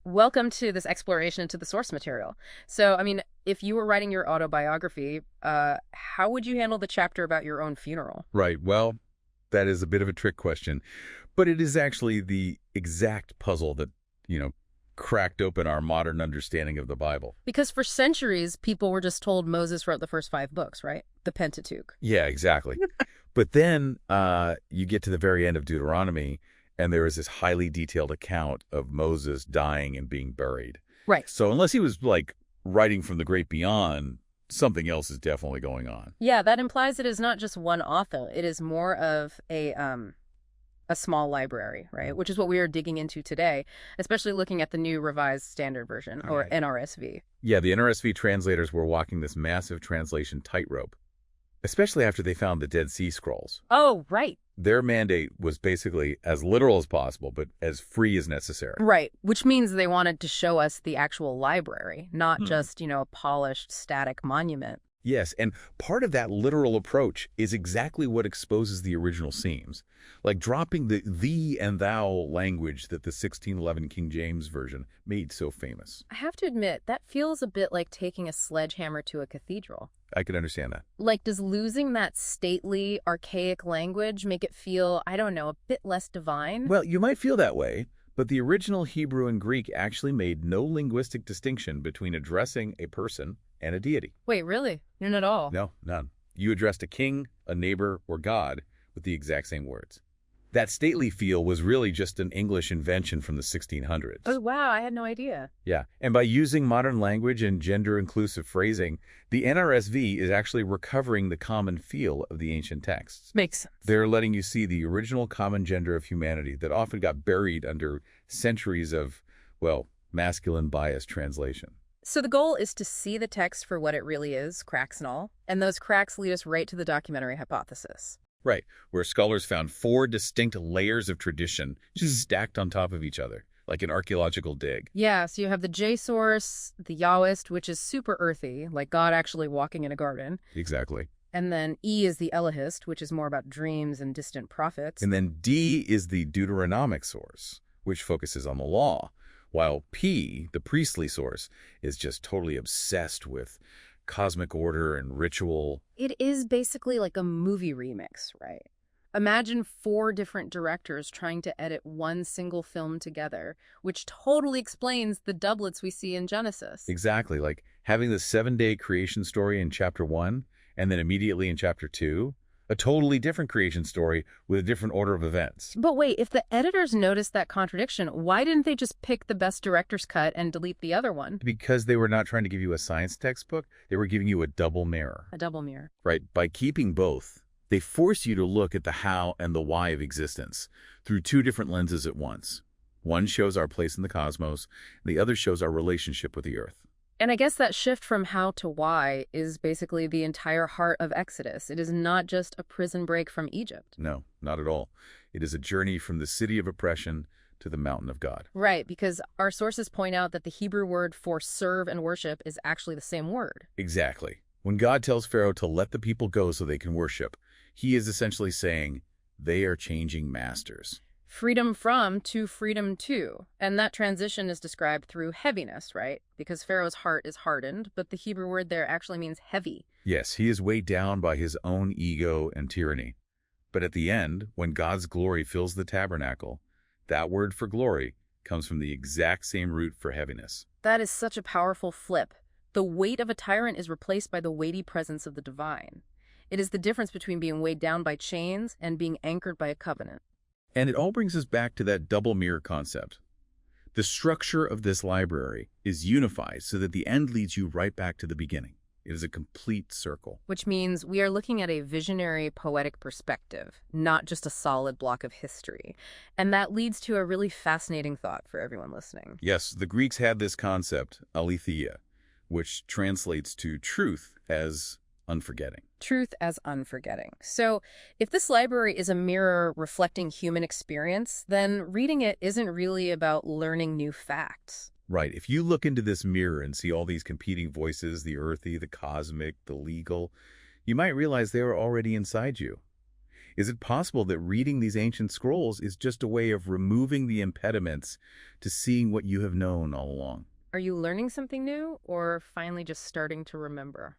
welcome to this exploration into the source material. So, I mean, if you were writing your autobiography, how would you handle the chapter about your own funeral? Right. Well, that is a bit of a trick question, but it is actually the exact puzzle that, cracked open our modern understanding of the Bible. Because for centuries, people were just told Moses wrote the first 5 books, right? The Pentateuch. Yeah, exactly. But then you get to the very end of Deuteronomy, and there is this highly detailed account of Moses dying and being buried. Right. So unless he was, writing from the great beyond, something else is definitely going on. Yeah, that implies it is not just one author. It is more of a small library, right? Which is what we are digging into today, especially looking at the new Revised Standard Version, or NRSV. Yeah, the NRSV translators were walking this massive translation tightrope, especially after they found the Dead Sea Scrolls. Oh, right. Their mandate was basically as literal as possible, but as free as necessary. Right, which means they wanted to show us the actual library, not just, a polished, static monument. Yes, and part of that literal approach is exactly what exposes the original seams, like dropping the thee and thou language that the 1611 King James Version made so famous. I have to admit, that feels a bit like taking a sledgehammer to a cathedral. I can understand that. Like, does losing that stately, archaic language make it feel, I don't know, a bit less divine? Well, you might feel that way, but the original Hebrew and Greek actually made no linguistic distinction between addressing a person and a deity. Wait, really? None at all? No, none. You addressed a king, a neighbor, or God with the exact same words. That stately feel was really just an English invention from the 1600s. Oh, wow, I had no idea. Yeah, and by using modern language and gender-inclusive phrasing, the NRSV is actually recovering the common feel of the ancient texts. Makes sense. They're letting you see the original common gender of humanity that often got buried under centuries of, masculine bias translation. So the goal is to see the text for what it really is, cracks and all, and those cracks lead us right to the documentary hypothesis. Right, where scholars found 4 distinct layers of tradition just stacked on top of each other, like an archaeological dig. Yeah, so you have the J source, the Yahwist, which is super earthy, like God actually walking in a garden. Exactly. And then E is the Elohist, which is more about dreams and distant prophets. And then D is the Deuteronomic source, which focuses on the law, while P, the priestly source, is just totally obsessed with cosmic order and ritual. It is basically like a movie remix, right? Imagine 4 different directors trying to edit one single film together, which totally explains the doublets we see in Genesis. Exactly, like having the 7-day creation story in chapter 1, and then immediately in chapter 2, a totally different creation story with a different order of events. But wait, if the editors noticed that contradiction, why didn't they just pick the best director's cut and delete the other one? Because they were not trying to give you a science textbook, they were giving you a double mirror. A double mirror. Right, by keeping both, they force you to look at the how and the why of existence through 2 different lenses at once. One shows our place in the cosmos, and the other shows our relationship with the earth. And I guess that shift from how to why is basically the entire heart of Exodus. It is not just a prison break from Egypt. No, not at all. It is a journey from the city of oppression to the mountain of God. Right, because our sources point out that the Hebrew word for serve and worship is actually the same word. Exactly. When God tells Pharaoh to let the people go so they can worship, he is essentially saying they are changing masters. Freedom from to freedom to. And that transition is described through heaviness, right? Because Pharaoh's heart is hardened, but the Hebrew word there actually means heavy. Yes, he is weighed down by his own ego and tyranny. But at the end, when God's glory fills the tabernacle, that word for glory comes from the exact same root for heaviness. That is such a powerful flip. The weight of a tyrant is replaced by the weighty presence of the divine. It is the difference between being weighed down by chains and being anchored by a covenant. And it all brings us back to that double mirror concept. The structure of this library is unified so that the end leads you right back to the beginning. It is a complete circle. Which means we are looking at a visionary, poetic perspective, not just a solid block of history. And that leads to a really fascinating thought for everyone listening. Yes, the Greeks had this concept, aletheia, which translates to truth as unforgetting. Truth as unforgetting. So if this library is a mirror reflecting human experience, then reading it isn't really about learning new facts. Right. If you look into this mirror and see all these competing voices, the earthy, the cosmic, the legal, you might realize they are already inside you. Is it possible that reading these ancient scrolls is just a way of removing the impediments to seeing what you have known all along? Are you learning something new or finally just starting to remember?